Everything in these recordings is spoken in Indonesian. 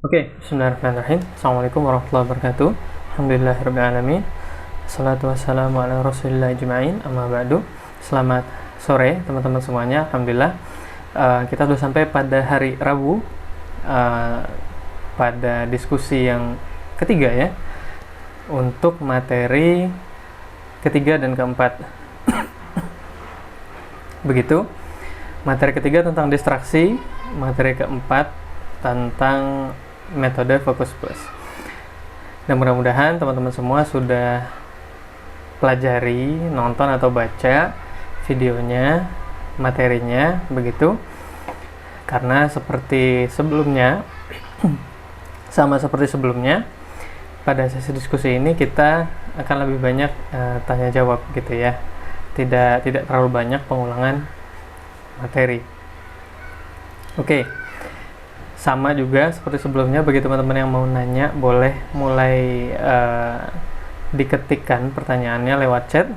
Oke, bismillahirrahmanirrahim. Assalamualaikum warahmatullahi wabarakatuh. Alhamdulillahirrahmanirrahim. Assalatu wassalamu ala rasulillah ajma'in. Amma ba'du. Selamat sore teman-teman semuanya. Alhamdulillah, kita sudah sampai pada hari Rabu, pada diskusi yang ketiga ya, untuk materi ketiga dan keempat. Begitu. Materi ketiga tentang distraksi, materi keempat tentang metode fokus plus. Dan mudah-mudahan teman-teman semua sudah pelajari, nonton atau baca videonya, materinya, begitu. Karena seperti sebelumnya, sama seperti sebelumnya, pada sesi diskusi ini kita akan lebih banyak tanya jawab gitu ya. Tidak terlalu banyak pengulangan materi. Oke. Sama juga seperti sebelumnya, bagi teman-teman yang mau nanya boleh mulai diketikkan pertanyaannya lewat chat.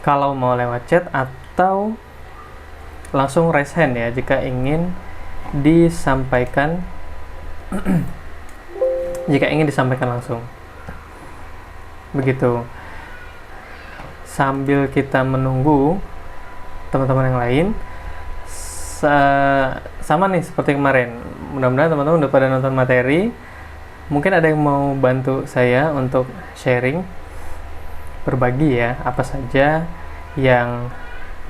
Kalau mau lewat chat atau langsung raise hand ya jika ingin disampaikan jika ingin disampaikan langsung. Begitu. Sambil kita menunggu teman-teman yang lain, sama nih seperti kemarin, mudah-mudahan teman-teman udah pada nonton materi. Mungkin ada yang mau bantu saya untuk sharing, berbagi ya, apa saja yang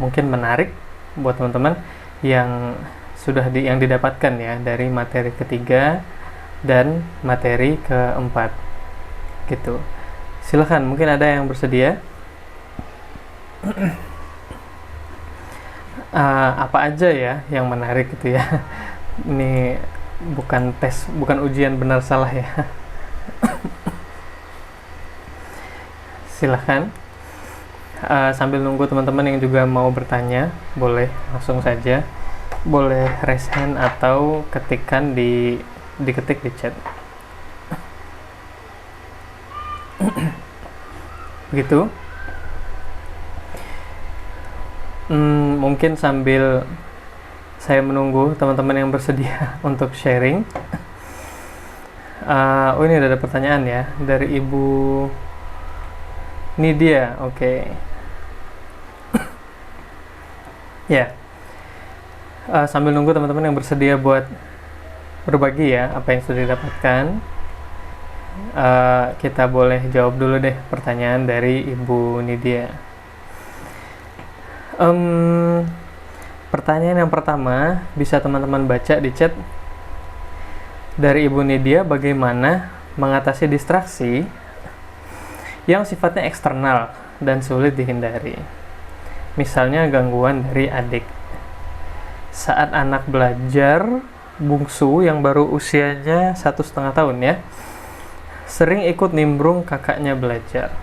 mungkin menarik buat teman-teman yang yang didapatkan ya dari materi ketiga dan materi keempat gitu. Silahkan, mungkin ada yang bersedia. Apa aja ya yang menarik gitu ya. Ini bukan tes, bukan ujian benar salah ya. Silahkan. Sambil nunggu teman-teman yang juga mau bertanya, boleh langsung saja, boleh raise hand atau ketikkan diketik di chat. Begitu. Mungkin sambil saya menunggu teman-teman yang bersedia untuk sharing. Ini ada pertanyaan ya dari Ibu Nidia. Oke. Ya. Sambil nunggu teman-teman yang bersedia buat berbagi ya apa yang sudah didapatkan. Kita boleh jawab dulu deh pertanyaan dari Ibu Nidia. Pertanyaan yang pertama bisa teman-teman baca di chat dari Ibu Nidia. Bagaimana mengatasi distraksi yang sifatnya eksternal dan sulit dihindari, misalnya gangguan dari adik saat anak belajar bungsu yang baru usianya 1,5 tahun ya, sering ikut nimbrung kakaknya belajar,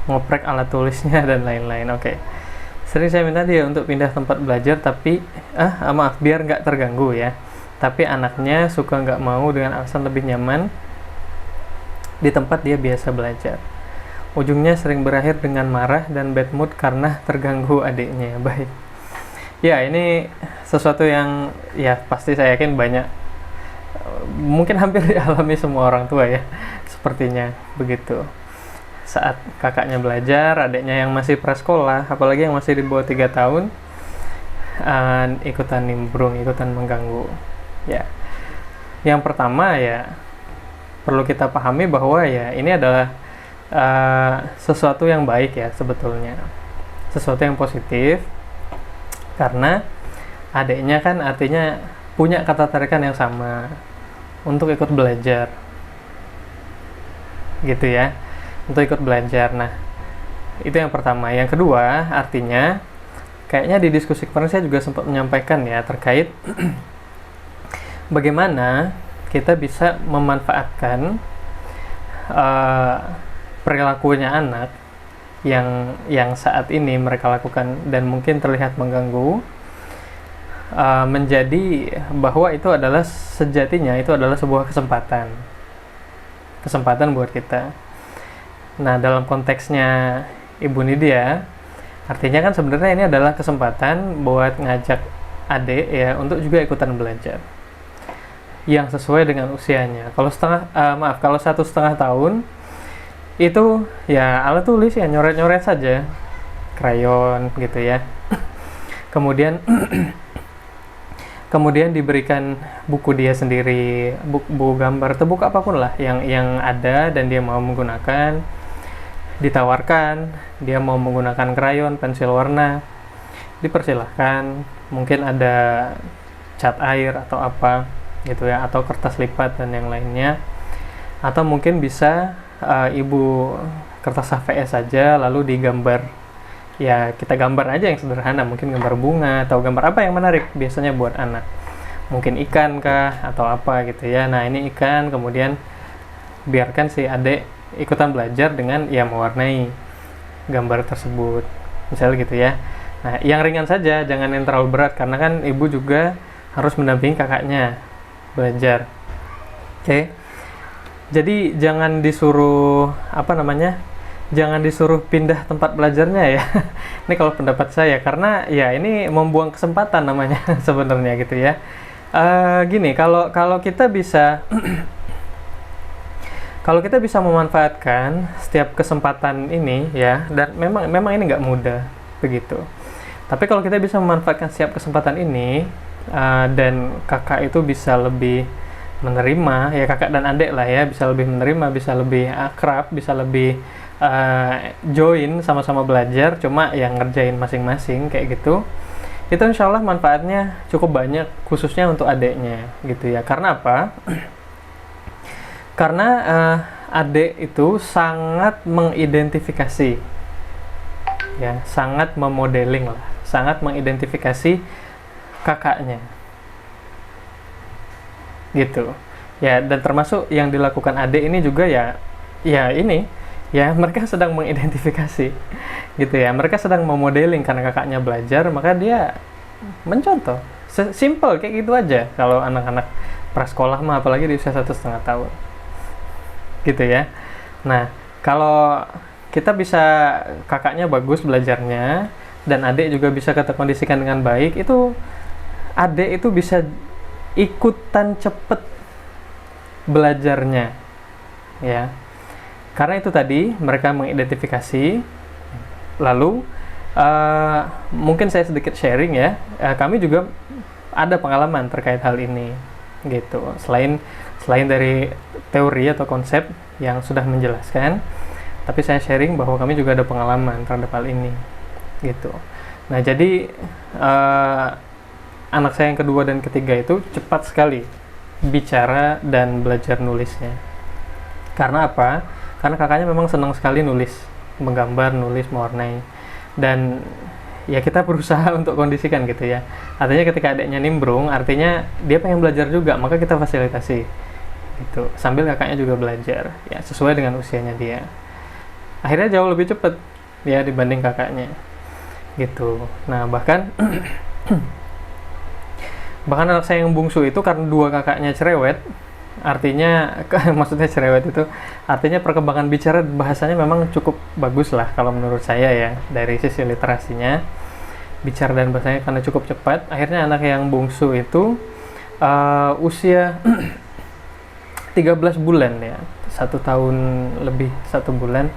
ngoprek alat tulisnya dan lain-lain. Oke. Sering saya minta dia untuk pindah tempat belajar, tapi maaf, biar nggak terganggu ya. Tapi anaknya suka nggak mau dengan alasan lebih nyaman di tempat dia biasa belajar. Ujungnya sering berakhir dengan marah dan bad mood karena terganggu adiknya. Baik. Ya, ini sesuatu yang ya pasti saya yakin banyak, mungkin hampir dialami semua orang tua ya. Sepertinya begitu. Saat kakaknya belajar, adiknya yang masih prasekolah, apalagi yang masih di bawah 3 tahun, ikutan nimbrung, ikutan mengganggu. Ya, yang pertama ya perlu kita pahami bahwa ya ini adalah sesuatu yang baik ya sebetulnya, sesuatu yang positif, karena adiknya kan artinya punya ketertarikan yang sama untuk ikut belajar, gitu ya. Untuk ikut belajar. Nah, itu yang pertama. Yang kedua, artinya kayaknya di diskusi kemarin saya juga sempat menyampaikan ya terkait bagaimana kita bisa memanfaatkan perilakunya anak yang saat ini mereka lakukan dan mungkin terlihat mengganggu, menjadi bahwa itu adalah sejatinya itu adalah sebuah kesempatan buat kita. Nah, dalam konteksnya Ibu Nidia, artinya kan sebenarnya ini adalah kesempatan buat ngajak adik ya untuk juga ikutan belajar. yang sesuai dengan usianya. Kalau kalau 1,5 tahun itu ya alat tulis ya nyoret-nyoret saja, krayon gitu ya. Kemudian kemudian diberikan buku dia sendiri, buku gambar atau buku apapun lah yang ada dan dia mau menggunakan, ditawarkan dia mau menggunakan krayon, pensil warna, dipersilahkan. Mungkin ada cat air atau apa gitu ya, atau kertas lipat dan yang lainnya, atau mungkin bisa ibu kertas HVS saja lalu digambar, ya kita gambar aja yang sederhana, mungkin gambar bunga atau gambar apa yang menarik biasanya buat anak, mungkin ikan kah atau apa gitu ya. Nah ini ikan, kemudian biarkan si adik ikutan belajar dengan ya mewarnai gambar tersebut misalnya gitu ya. Nah yang ringan saja, jangan yang terlalu berat, karena kan ibu juga harus mendampingi kakaknya belajar. Oke. Jadi jangan disuruh jangan disuruh pindah tempat belajarnya ya. Ini kalau pendapat saya, karena ya ini membuang kesempatan namanya sebenarnya gitu ya. Gini, kalau kita bisa kalau kita bisa memanfaatkan setiap kesempatan ini ya, dan memang ini nggak mudah begitu. Tapi kalau kita bisa memanfaatkan setiap kesempatan ini, dan kakak itu bisa lebih menerima, ya kakak dan adik lah ya, bisa lebih menerima, bisa lebih akrab, bisa lebih join sama-sama belajar, cuma yang ngerjain masing-masing kayak gitu, itu insya Allah manfaatnya cukup banyak, khususnya untuk adiknya gitu ya. Karena apa? Karena adik itu sangat mengidentifikasi ya, sangat memodeling lah, sangat mengidentifikasi kakaknya gitu ya. Dan termasuk yang dilakukan adik ini juga ya ini ya, mereka sedang mengidentifikasi gitu ya, mereka sedang memodeling karena kakaknya belajar, maka dia mencontoh. Simple kayak gitu aja kalau anak-anak prasekolah mah, apalagi di usia 1,5 tahun gitu ya. Nah kalau kita bisa, kakaknya bagus belajarnya dan adik juga bisa kita kondisikan dengan baik, itu adik itu bisa ikutan cepet belajarnya ya, karena itu tadi mereka mengidentifikasi. Lalu mungkin saya sedikit sharing ya, kami juga ada pengalaman terkait hal ini gitu, selain dari teori atau konsep yang sudah menjelaskan, tapi saya sharing bahwa kami juga ada pengalaman terhadap hal ini gitu. Nah jadi anak saya yang kedua dan ketiga itu cepat sekali bicara dan belajar nulisnya. Karena apa? Karena kakaknya memang senang sekali nulis, menggambar, nulis, mewarnai. Dan ya kita berusaha untuk kondisikan gitu ya. Artinya ketika adiknya nimbrung, artinya dia pengen belajar juga, maka kita fasilitasi gitu. Sambil kakaknya juga belajar, ya sesuai dengan usianya dia. Akhirnya jauh lebih cepat ya dibanding kakaknya gitu. Nah bahkan anak saya yang bungsu itu, karena dua kakaknya cerewet, artinya maksudnya cerewet itu artinya perkembangan bicara bahasanya memang cukup bagus lah kalau menurut saya ya, dari sisi literasinya, bicara dan bahasanya karena cukup cepat. Akhirnya anak yang bungsu itu usia 13 bulan ya, 1 tahun lebih 1 bulan,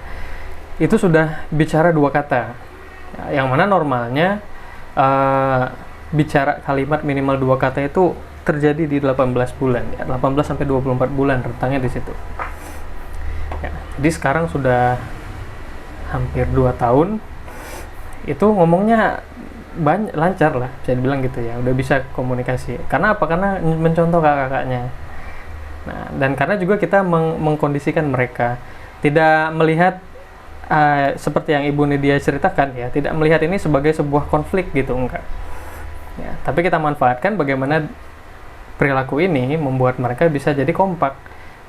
itu sudah bicara 2 kata, yang mana normalnya bicara kalimat minimal 2 kata itu terjadi di 18 bulan ya, 18 sampai 24 bulan rentangnya di situ ya. Jadi sekarang sudah hampir 2 tahun itu ngomongnya lancar lah, bisa dibilang gitu ya, udah bisa komunikasi. Karena apa? Karena mencontoh kakak-kakaknya. Nah, dan karena juga kita mengkondisikan mereka, tidak melihat seperti yang Ibu Nidia ceritakan ya, tidak melihat ini sebagai sebuah konflik gitu, enggak ya, tapi kita manfaatkan bagaimana perilaku ini membuat mereka bisa jadi kompak,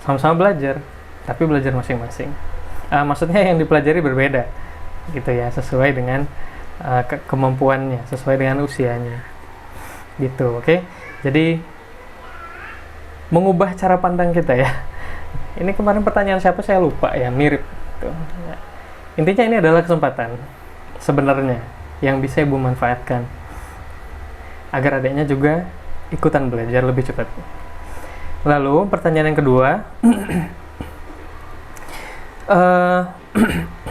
sama-sama belajar, tapi belajar masing-masing. Maksudnya yang dipelajari berbeda gitu ya, sesuai dengan kemampuannya, sesuai dengan usianya gitu. Oke. Jadi mengubah cara pandang kita ya. Ini kemarin pertanyaan siapa saya lupa ya, mirip gitu. Ya. Intinya ini adalah kesempatan sebenarnya yang bisa Ibu manfaatkan agar adiknya juga ikutan belajar lebih cepat. Lalu pertanyaan yang kedua,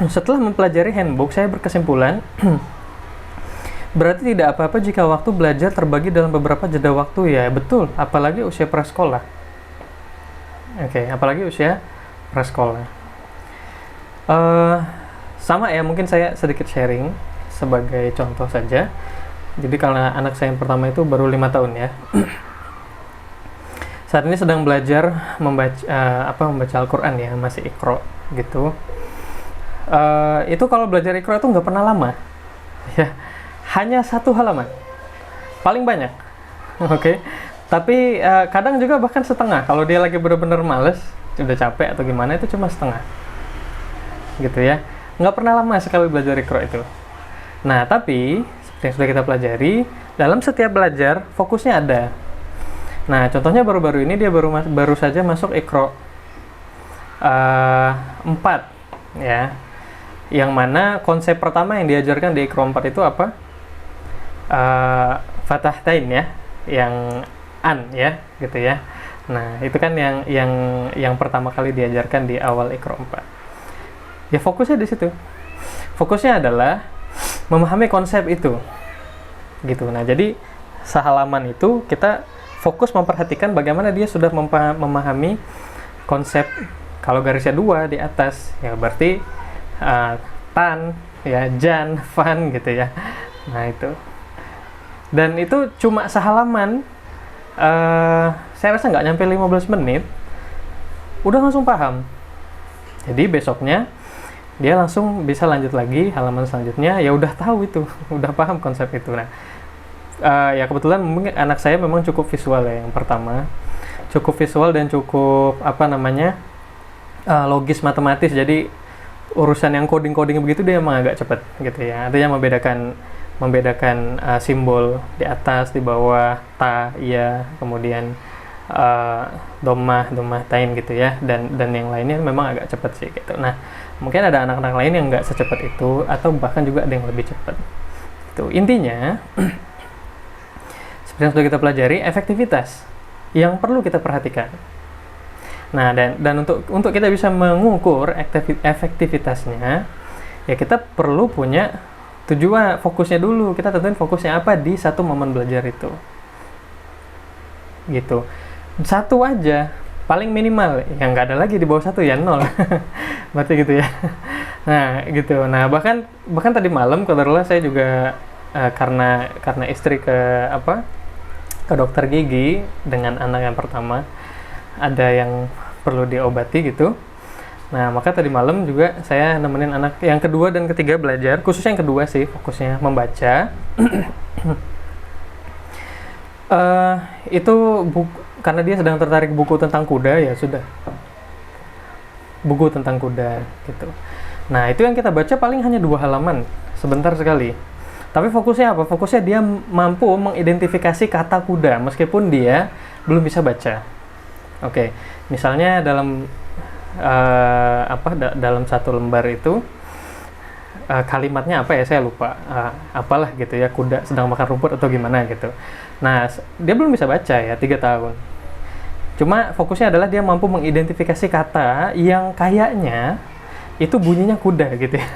setelah mempelajari handbook, saya berkesimpulan berarti tidak apa-apa jika waktu belajar terbagi dalam beberapa jeda waktu. Ya betul, apalagi usia prasekolah. Oke, apalagi usia prasekolah. Sama ya, mungkin saya sedikit sharing sebagai contoh saja. Jadi karena anak saya yang pertama itu baru 5 tahun ya. Saat ini sedang belajar membaca Al-Quran ya, masih Iqra gitu. Itu kalau belajar Iqra itu nggak pernah lama ya, hanya 1 halaman paling banyak. Oke. Tapi kadang juga bahkan setengah. Kalau dia lagi benar-benar males, udah capek atau gimana, itu cuma setengah gitu ya, nggak pernah lama sekali belajar Iqra itu. Nah tapi seperti yang sudah kita pelajari, dalam setiap belajar fokusnya ada. Nah contohnya baru-baru ini dia baru saja masuk Iqra 4 ya, yang mana konsep pertama yang diajarkan di Iqra 4 itu apa? Fatahtain ya, yang an ya gitu ya. Nah itu kan yang pertama kali diajarkan di awal Iqra 4. Ya fokusnya di situ. Fokusnya adalah memahami konsep itu. Gitu. Nah, jadi sehalaman itu kita fokus memperhatikan bagaimana dia sudah memahami konsep. Kalau garisnya 2 di atas, ya berarti tan, ya jan, fan gitu ya. Nah, itu. Dan itu cuma sehalaman. Saya rasa nggak nyampe 15 menit udah langsung paham. Jadi besoknya dia langsung bisa lanjut lagi halaman selanjutnya, ya udah tahu itu, udah paham konsep itu. Nah, ya kebetulan mungkin anak saya memang cukup visual ya, yang pertama cukup visual dan cukup logis matematis. Jadi urusan yang coding begitu dia emang agak cepat gitu ya. Artinya membedakan simbol di atas, di bawah, ta, iya, kemudian domah tain gitu ya, dan yang lainnya memang agak cepat sih gitu. Nah mungkin ada anak-anak lain yang nggak secepat itu, atau bahkan juga ada yang lebih cepat. Itu intinya. Seperti yang sudah kita pelajari, efektivitas yang perlu kita perhatikan. Nah dan untuk kita bisa mengukur efektivitasnya, ya kita perlu punya tujuan, fokusnya dulu. Kita tentuin fokusnya apa di satu momen belajar itu. Gitu. 1 aja paling minimal, yang nggak ada lagi di bawah 1 ya 0. Berarti gitu ya. Nah gitu. Nah bahkan tadi malam kebetulan saya juga karena istri ke dokter gigi dengan anak yang pertama, ada yang perlu diobati gitu. Nah maka tadi malam juga saya nemenin anak yang kedua dan ketiga belajar, khususnya yang kedua sih fokusnya membaca. Itu karena dia sedang tertarik buku tentang kuda, ya sudah, buku tentang kuda gitu. Nah itu yang kita baca paling hanya 2 halaman, sebentar sekali. Tapi fokusnya apa? Fokusnya dia mampu mengidentifikasi kata kuda meskipun dia belum bisa baca. Oke, misalnya dalam dalam 1 lembar itu kalimatnya apa ya, saya lupa, apalah gitu ya, kuda sedang makan rumput atau gimana gitu. Nah dia belum bisa baca ya, 3 tahun. Cuma fokusnya adalah dia mampu mengidentifikasi kata yang kayaknya itu bunyinya kuda gitu ya.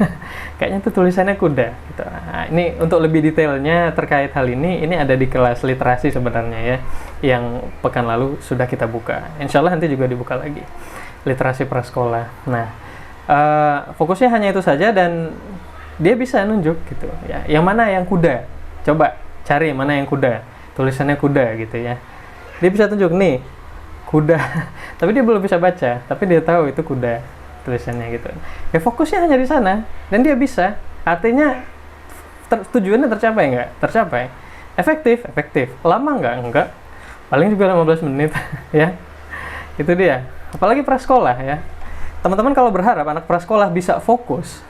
Kayaknya itu tulisannya kuda gitu. Nah, ini untuk lebih detailnya terkait hal ini ada di kelas literasi sebenarnya ya, yang pekan lalu sudah kita buka. Insya Allah nanti juga dibuka lagi, literasi prasekolah. Nah fokusnya hanya itu saja, dan dia bisa nunjuk gitu ya, yang mana yang kuda, coba cari mana yang kuda, tulisannya kuda gitu ya. Dia bisa tunjuk nih kuda. Tapi dia belum bisa baca, tapi dia tahu itu kuda tulisannya gitu. Ya fokusnya hanya di sana, dan dia bisa. Artinya tujuannya tercapai nggak? Tercapai. Efektif. Lama nggak? Enggak. Paling juga 15 menit ya. Itu dia. Apalagi prasekolah ya. Teman-teman kalau berharap anak prasekolah bisa fokus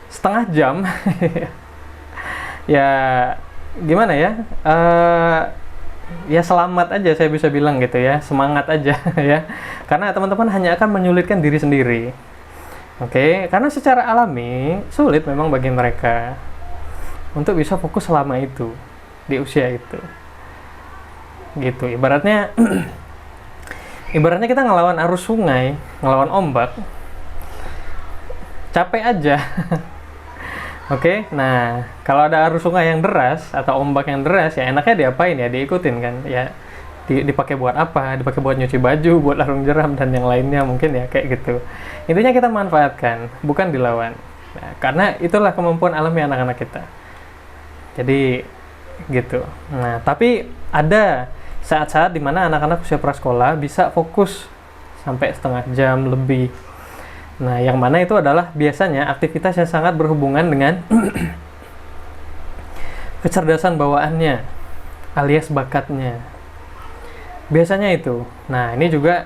setengah jam ya gimana ya, ya selamat aja saya bisa bilang gitu ya, semangat aja ya, karena teman-teman hanya akan menyulitkan diri sendiri. Oke, karena secara alami sulit memang bagi mereka untuk bisa fokus selama itu di usia itu. Gitu, ibaratnya ibaratnya kita ngelawan arus sungai, ngelawan ombak, capek aja. Oke, nah kalau ada arus sungai yang deras atau ombak yang deras, ya enaknya diapain ya, diikutin kan ya. Dipakai buat apa? Dipakai buat nyuci baju, buat larung jeram dan yang lainnya mungkin ya, kayak gitu. Intinya kita manfaatkan, bukan dilawan. Nah, karena itulah kemampuan alami anak-anak kita. Jadi gitu. Nah, tapi ada saat-saat dimana anak-anak usia prasekolah bisa fokus sampai setengah jam lebih. Nah, yang mana itu adalah biasanya aktivitas yang sangat berhubungan dengan kecerdasan bawaannya, alias bakatnya. Biasanya itu. Nah, ini juga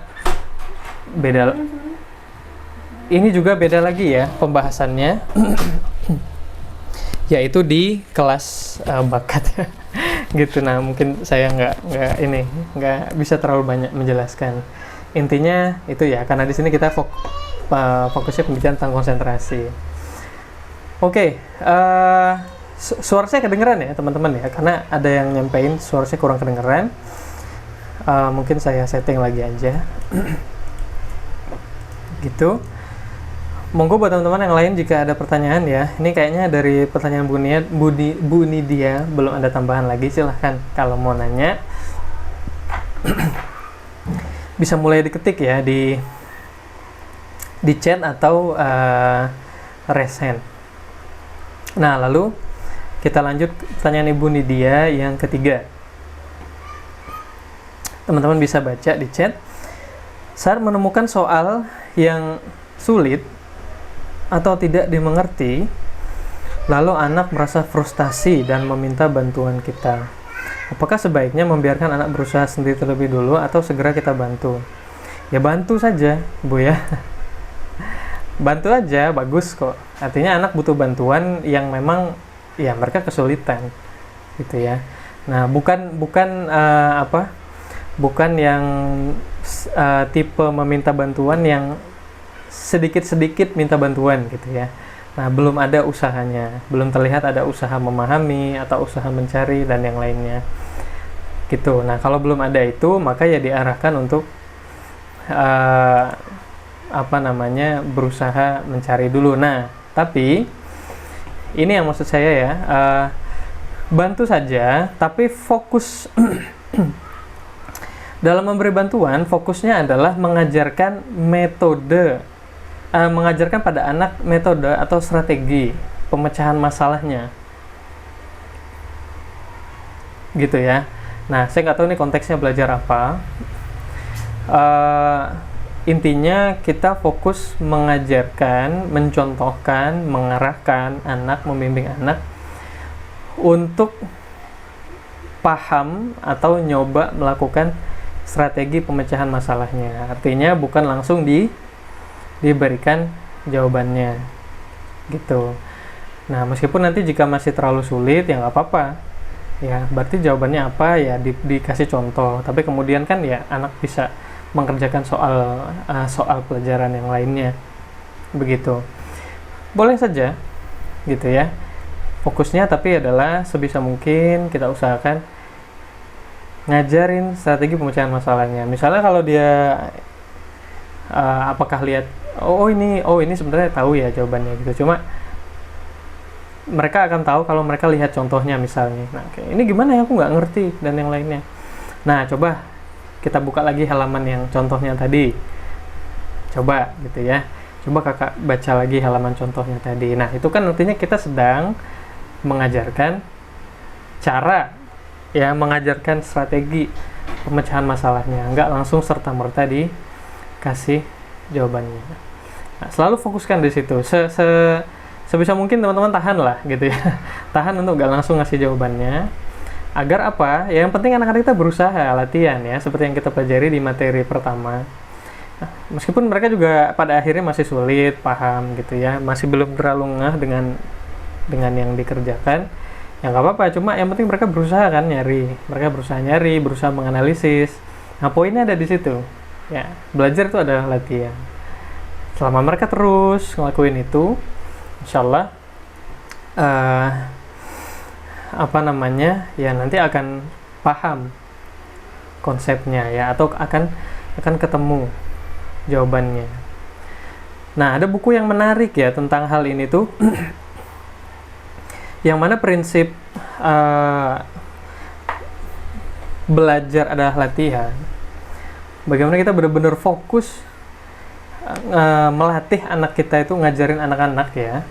beda lagi ya pembahasannya. Yaitu di kelas bakat. Gitu. Nah, mungkin saya nggak bisa terlalu banyak menjelaskan. Intinya itu ya, karena di sini kita fokusnya pembicaraan tentang konsentrasi. Oke, suara saya kedengeran ya teman-teman ya, karena ada yang nyampein suara saya kurang kedengeran. Mungkin saya setting lagi aja. Gitu. Monggo buat teman-teman yang lain jika ada pertanyaan ya. Ini kayaknya dari pertanyaan Bu Nidia belum ada tambahan lagi, silahkan kalau mau nanya. Bisa mulai diketik ya di chat atau raise hand. Nah, lalu kita lanjut pertanyaan Ibu Nidia yang ketiga. Teman-teman bisa baca di chat. Saat menemukan soal yang sulit atau tidak dimengerti, lalu anak merasa frustasi dan meminta bantuan kita. Apakah sebaiknya membiarkan anak berusaha sendiri terlebih dulu atau segera kita bantu? Ya bantu saja, Bu ya. Bantu aja, bagus kok. Artinya anak butuh bantuan yang memang ya mereka kesulitan, gitu ya. Nah, bukan yang tipe meminta bantuan yang sedikit-sedikit minta bantuan gitu ya. Nah, belum ada usahanya, belum terlihat ada usaha memahami atau usaha mencari dan yang lainnya. Gitu. Nah, kalau belum ada itu, maka ya diarahkan untuk berusaha mencari dulu. Nah, tapi ini yang maksud saya ya, bantu saja, tapi fokus dalam memberi bantuan, fokusnya adalah mengajarkan mengajarkan pada anak metode atau strategi pemecahan masalahnya. Gitu ya. Nah, saya nggak tahu nih konteksnya belajar apa. Intinya kita fokus mengajarkan, mencontohkan, mengarahkan anak, membimbing anak untuk paham atau nyoba melakukan strategi pemecahan masalahnya. Artinya bukan langsung diberikan jawabannya gitu. Nah, meskipun nanti jika masih terlalu sulit ya nggak apa-apa ya, berarti jawabannya apa ya dikasih contoh, tapi kemudian kan ya anak bisa mengerjakan soal pelajaran yang lainnya begitu. Boleh saja gitu ya, fokusnya tapi adalah sebisa mungkin kita usahakan ngajarin strategi pemecahan masalahnya. Misalnya kalau dia apakah lihat ini sebenarnya tahu ya jawabannya gitu, cuma mereka akan tahu kalau mereka lihat contohnya misalnya. Nah, ini gimana ya, aku nggak ngerti dan yang lainnya. Nah, coba kita buka lagi halaman yang contohnya tadi, coba gitu ya, coba kakak baca lagi halaman contohnya tadi. Nah, itu kan artinya kita sedang mengajarkan cara ya, mengajarkan strategi pemecahan masalahnya, nggak langsung serta-merta dikasih jawabannya. Nah, selalu fokuskan di situ. Sebisa mungkin teman-teman tahan lah gitu ya. Tahan untuk nggak langsung ngasih jawabannya. Agar apa? Ya, yang penting anak-anak kita berusaha latihan ya, seperti yang kita pelajari di materi pertama. Nah, meskipun mereka juga pada akhirnya masih sulit paham gitu ya, masih belum terlalu ngeh dengan yang dikerjakan. Ya nggak apa-apa, cuma yang penting mereka berusaha kan berusaha menganalisis. Nah, poinnya ada di situ. Ya, belajar itu adalah latihan. Selama mereka terus ngelakuin itu, insya Allah ya nanti akan paham konsepnya ya, atau akan ketemu jawabannya. Nah, ada buku yang menarik ya tentang hal ini tuh yang mana prinsip belajar adalah latihan. Bagaimana kita benar-benar fokus melatih anak kita itu, ngajarin anak-anak ya,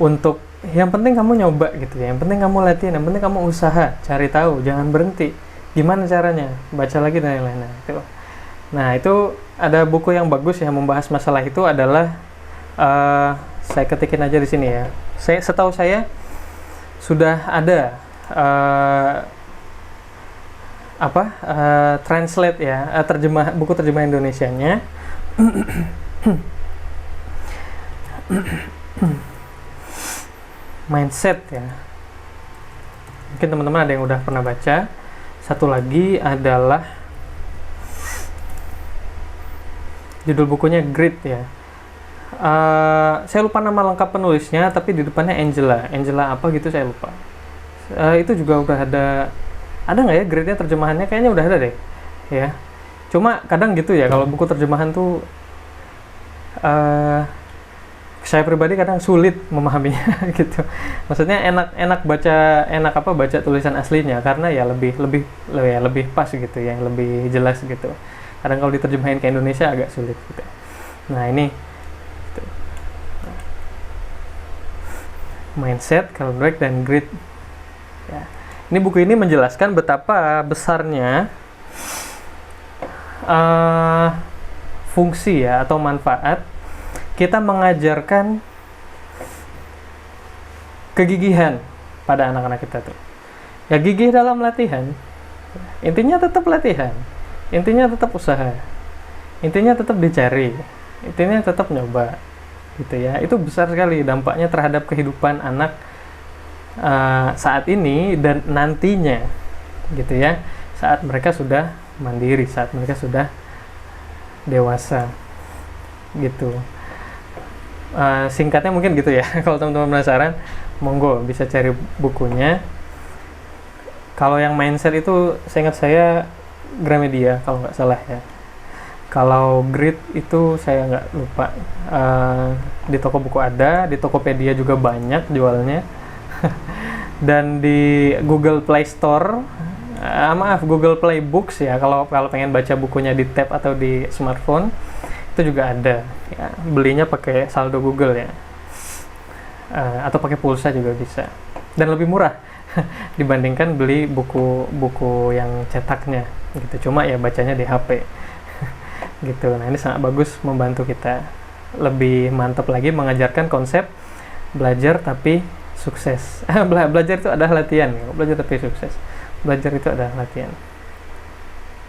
untuk yang penting kamu nyoba gitu ya, yang penting kamu latihan, yang penting kamu usaha, cari tahu, jangan berhenti. Gimana caranya? Baca lagi dan lain-lain. Nah, itu ada buku yang bagus yang membahas masalah itu adalah saya ketikin aja di sini ya. Setahu saya sudah ada translate ya, buku terjemah Indonesianya. Mindset ya. Mungkin teman-teman ada yang udah pernah baca. Satu lagi adalah judul bukunya Grit ya. Saya lupa nama lengkap penulisnya, tapi di depannya Angela apa gitu, saya lupa. Itu juga udah ada nggak ya Gritnya terjemahannya? Kayaknya udah ada deh ya. Cuma kadang gitu ya, kalau buku terjemahan tuh saya pribadi kadang sulit memahaminya gitu. Maksudnya enak baca tulisan aslinya, karena ya lebih pas gitu ya, lebih jelas gitu. Kadang kalau diterjemahin ke Indonesia agak sulit gitu. Nah, ini gitu. Mindset, Calendric, dan Grit ya. Ini buku ini menjelaskan betapa besarnya fungsi ya, atau manfaat kita mengajarkan kegigihan pada anak-anak kita tuh. Ya, gigih dalam latihan. Intinya tetap latihan. Intinya tetap usaha. Intinya tetap dicari. Intinya tetap nyoba. Gitu ya. Itu besar sekali dampaknya terhadap kehidupan anak saat ini dan nantinya. Gitu ya. Saat mereka sudah mandiri, saat mereka sudah dewasa. Gitu. Singkatnya mungkin gitu ya. Kalau teman-teman penasaran, monggo bisa cari bukunya. Kalau yang mindset itu seingat saya Gramedia kalau nggak salah ya. Kalau Grit itu saya nggak lupa. Di toko buku ada, di Tokopedia juga banyak jualnya. Dan di Google Play Store, Google Play Books ya, kalau pengen baca bukunya di tab atau di smartphone, itu juga ada ya. Belinya pakai saldo Google ya, atau pakai pulsa juga bisa, dan lebih murah dibandingkan beli buku yang cetaknya gitu. Cuma ya bacanya di HP gitu. Nah, ini sangat bagus, membantu kita lebih mantap lagi mengajarkan konsep belajar tapi sukses. Belajar itu adalah latihan ya. Belajar tapi sukses. Belajar itu adalah latihan.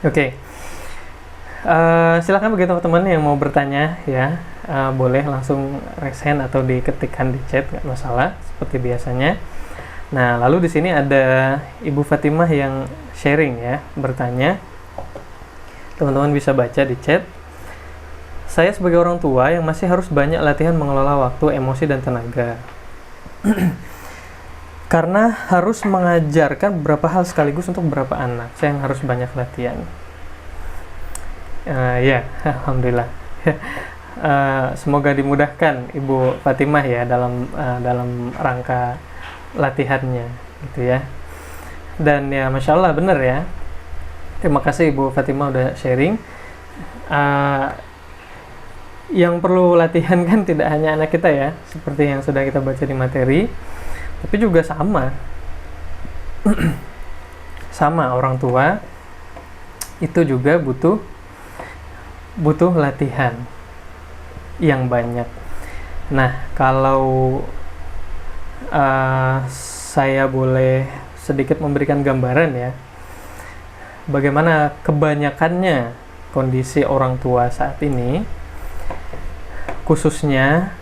Oke. Silakan bagi teman-teman yang mau bertanya ya, boleh langsung raise hand atau diketikkan di chat, nggak masalah, seperti biasanya. Nah, lalu di sini ada Ibu Fatimah yang sharing ya, bertanya. Teman-teman bisa baca di chat. Saya sebagai orang tua yang masih harus banyak latihan mengelola waktu, emosi, dan tenaga. Karena harus mengajarkan beberapa hal sekaligus untuk beberapa anak, saya yang harus banyak latihan. Ya, alhamdulillah. Semoga dimudahkan Ibu Fatimah ya dalam rangka latihannya, gitu ya. Dan ya, masya Allah, benar ya. Terima kasih Ibu Fatimah udah sharing. Yang perlu latihan kan tidak hanya anak kita ya, seperti yang sudah kita baca di materi, tapi juga sama orang tua itu juga butuh latihan yang banyak. Nah, kalau saya boleh sedikit memberikan gambaran ya, bagaimana kebanyakannya kondisi orang tua saat ini, khususnya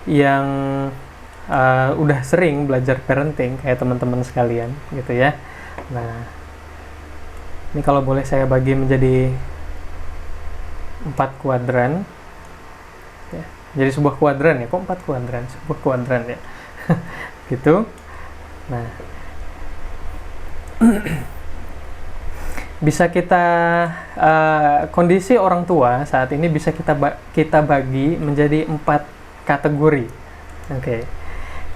yang udah sering belajar parenting kayak teman-teman sekalian gitu ya. Nah, ini kalau boleh saya bagi menjadi 4 kuadran ya. Jadi sebuah kuadran ya, kok 4 kuadran? Sebuah kuadran ya. Gitu. Nah, bisa kita kondisi orang tua saat ini bisa kita bagi menjadi 4 kategori. Oke.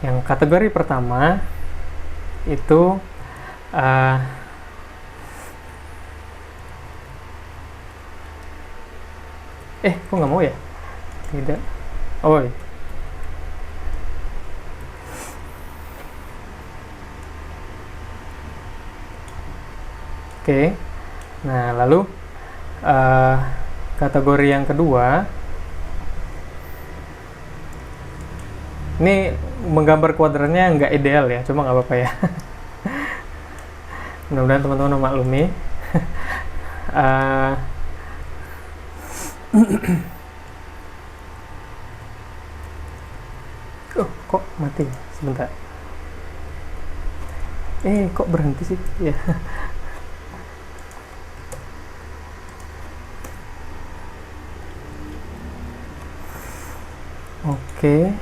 Yang kategori pertama itu kok nggak mau ya? Tidak. Oh. Oke. Nah, lalu kategori yang kedua, ini menggambar kuadrannya nggak ideal ya, cuma nggak apa-apa ya. Mudah-mudahan teman-teman memaklumi. Kok mati? Sebentar. Kok berhenti sih? Ya. Oke.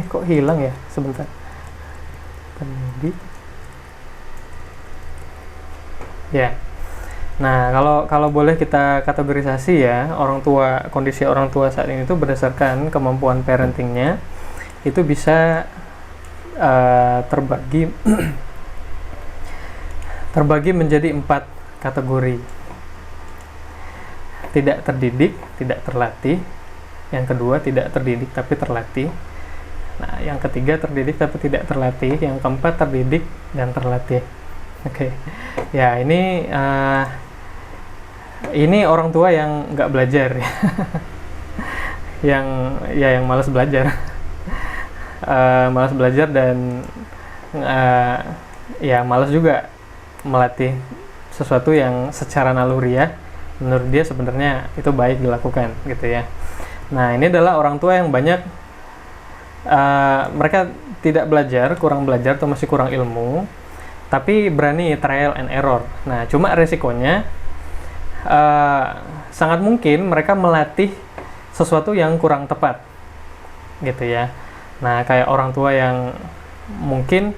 Kok hilang ya? Sebentar. Pendidik. Ya. Nah, kalau boleh kita kategorisasi ya, kondisi orang tua saat ini itu berdasarkan kemampuan parentingnya, itu bisa terbagi menjadi 4 kategori. Tidak terdidik, tidak terlatih. Yang kedua, tidak terdidik tapi terlatih. Nah, yang ketiga terdidik tapi tidak terlatih. Yang keempat terdidik dan terlatih. Oke. Ya, ini orang tua yang nggak belajar ya. yang malas belajar. Malas belajar dan malas juga melatih sesuatu yang secara naluriah menurut dia sebenarnya itu baik dilakukan gitu ya. Nah, ini adalah orang tua yang banyak mereka tidak belajar, kurang belajar atau masih kurang ilmu, tapi berani trial and error. Nah, cuma resikonya sangat mungkin mereka melatih sesuatu yang kurang tepat gitu ya. Nah, kayak orang tua yang mungkin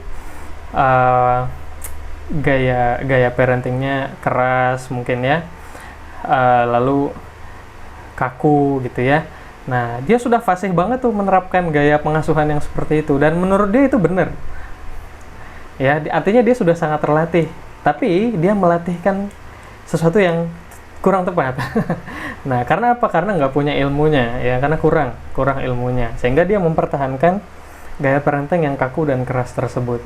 gaya parentingnya keras mungkin ya, lalu kaku gitu ya. Nah, dia sudah fasih banget tuh menerapkan gaya pengasuhan yang seperti itu, dan menurut dia itu benar. Ya, artinya dia sudah sangat terlatih, tapi dia melatihkan sesuatu yang kurang tepat. Nah, karena apa? Karena nggak punya ilmunya, ya, karena kurang ilmunya, sehingga dia mempertahankan gaya parenting yang kaku dan keras tersebut.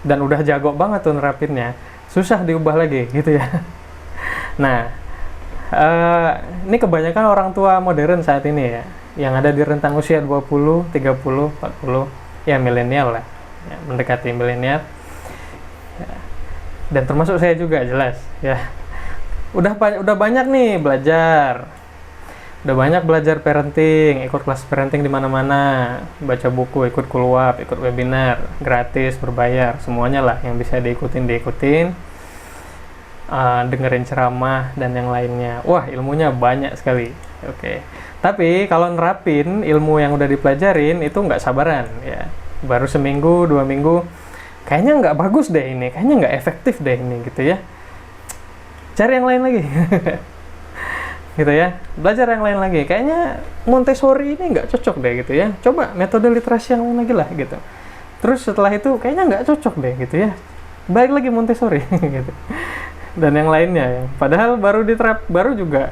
Dan udah jago banget tuh nerapinnya, susah diubah lagi, gitu ya. Nah, ini kebanyakan orang tua modern saat ini ya, yang ada di rentang usia 20, 30, 40, ya milenial lah, ya, mendekati milenial. Ya. Dan termasuk saya juga jelas, ya. Udah banyak nih belajar. Udah banyak belajar parenting, ikut kelas parenting di mana-mana, baca buku, ikut keluar, ikut webinar, gratis, berbayar, semuanya lah yang bisa diikutin. Dengerin ceramah dan yang lainnya. Wah, ilmunya banyak sekali. Oke. Tapi kalau nerapin ilmu yang udah dipelajarin itu nggak sabaran ya. Baru seminggu, 2 minggu, kayaknya nggak bagus deh ini, kayaknya nggak efektif deh ini gitu ya. Cari yang lain lagi. Gitu ya. Belajar yang lain lagi. Kayaknya Montessori ini nggak cocok deh gitu ya. Coba metode literasi yang lain lagi lah gitu. Terus setelah itu kayaknya nggak cocok deh gitu ya. Balik lagi Montessori gitu. Dan yang lainnya, padahal baru juga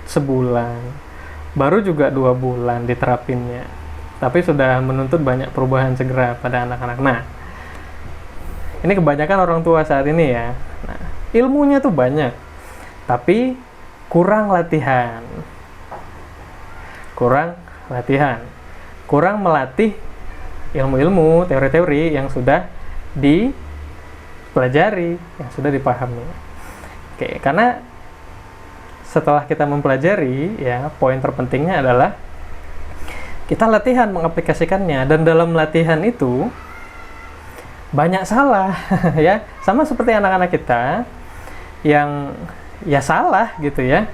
sebulan, baru juga 2 bulan diterapinnya, tapi sudah menuntut banyak perubahan segera pada anak-anak. Nah, ini kebanyakan orang tua saat ini ya. Nah, ilmunya tuh banyak, tapi kurang latihan, kurang melatih ilmu-ilmu, teori-teori yang sudah dipelajari, yang sudah dipahami. Oke, karena setelah kita mempelajari, ya, poin terpentingnya adalah kita latihan mengaplikasikannya, dan dalam latihan itu banyak salah ya, sama seperti anak-anak kita yang ya salah gitu ya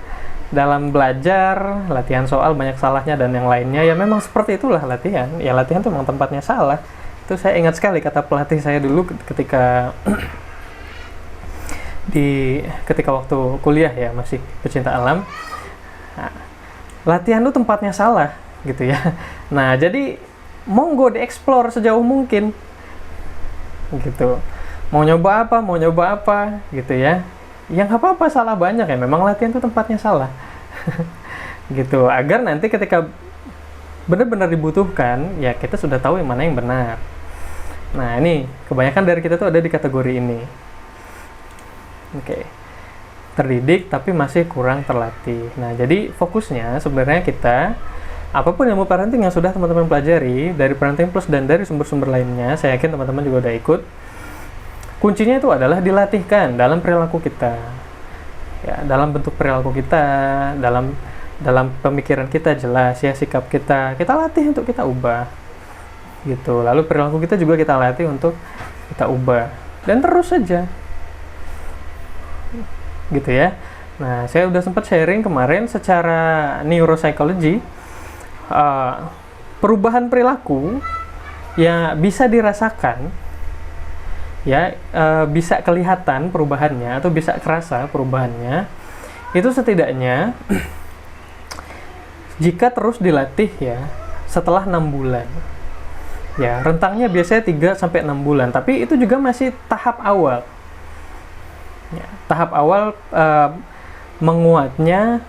dalam belajar, latihan soal banyak salahnya dan yang lainnya. Ya memang seperti itulah latihan. Ya latihan itu memang tempatnya salah. Itu saya ingat sekali kata pelatih saya dulu ketika ketika waktu kuliah ya, masih pecinta alam. Nah, latihan itu tempatnya salah gitu ya. Nah, jadi monggo dieksplor sejauh mungkin gitu. Mau nyoba apa gitu ya. Yang apa-apa salah banyak ya, memang latihan itu tempatnya salah. Gitu, agar nanti ketika benar-benar dibutuhkan, ya kita sudah tahu yang mana yang benar. Nah, ini kebanyakan dari kita tuh ada di kategori ini. Oke. Terdidik tapi masih kurang terlatih. Nah, jadi fokusnya sebenarnya kita apapun ilmu parenting yang sudah teman-teman pelajari dari Parenting Plus dan dari sumber-sumber lainnya, saya yakin teman-teman juga udah ikut. Kuncinya itu adalah dilatihkan dalam perilaku kita, ya, dalam bentuk perilaku kita, dalam pemikiran kita jelas ya, sikap kita latih untuk kita ubah, gitu. Lalu perilaku kita juga kita latih untuk kita ubah, dan terus saja, gitu ya. Nah, saya udah sempat sharing kemarin secara neuropsychology, perubahan perilaku ya bisa dirasakan. Ya, bisa kelihatan perubahannya atau bisa kerasa perubahannya itu setidaknya jika terus dilatih ya setelah 6 bulan. Ya, rentangnya biasanya 3-6 bulan, tapi itu juga masih tahap awal. Ya, tahap awal menguatnya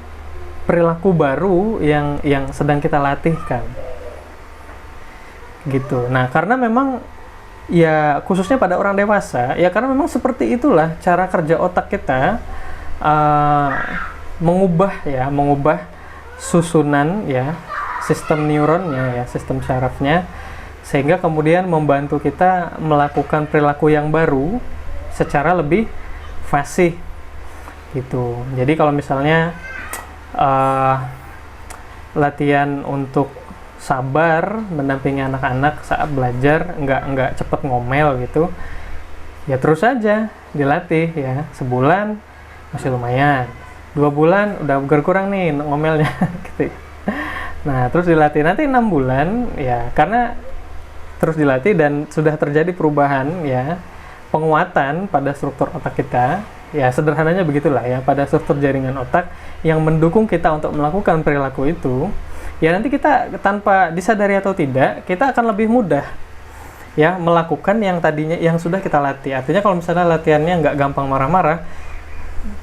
perilaku baru yang sedang kita latihkan. Gitu. Nah, karena memang ya khususnya pada orang dewasa, ya karena memang seperti itulah cara kerja otak kita, mengubah susunan ya sistem neuronnya ya, sistem syarafnya, sehingga kemudian membantu kita melakukan perilaku yang baru secara lebih fasih gitu. Jadi kalau misalnya latihan untuk sabar mendampingi anak-anak saat belajar, nggak cepet ngomel gitu, ya terus aja dilatih ya, sebulan masih lumayan, 2 bulan udah berkurang nih ngomelnya gitu. Nah, terus dilatih nanti 6 bulan ya, karena terus dilatih dan sudah terjadi perubahan ya, penguatan pada struktur otak kita ya, sederhananya begitulah ya, pada struktur jaringan otak yang mendukung kita untuk melakukan perilaku itu. Ya nanti kita tanpa disadari atau tidak, kita akan lebih mudah ya melakukan yang tadinya yang sudah kita latih. Artinya kalau misalnya latihannya nggak gampang marah-marah,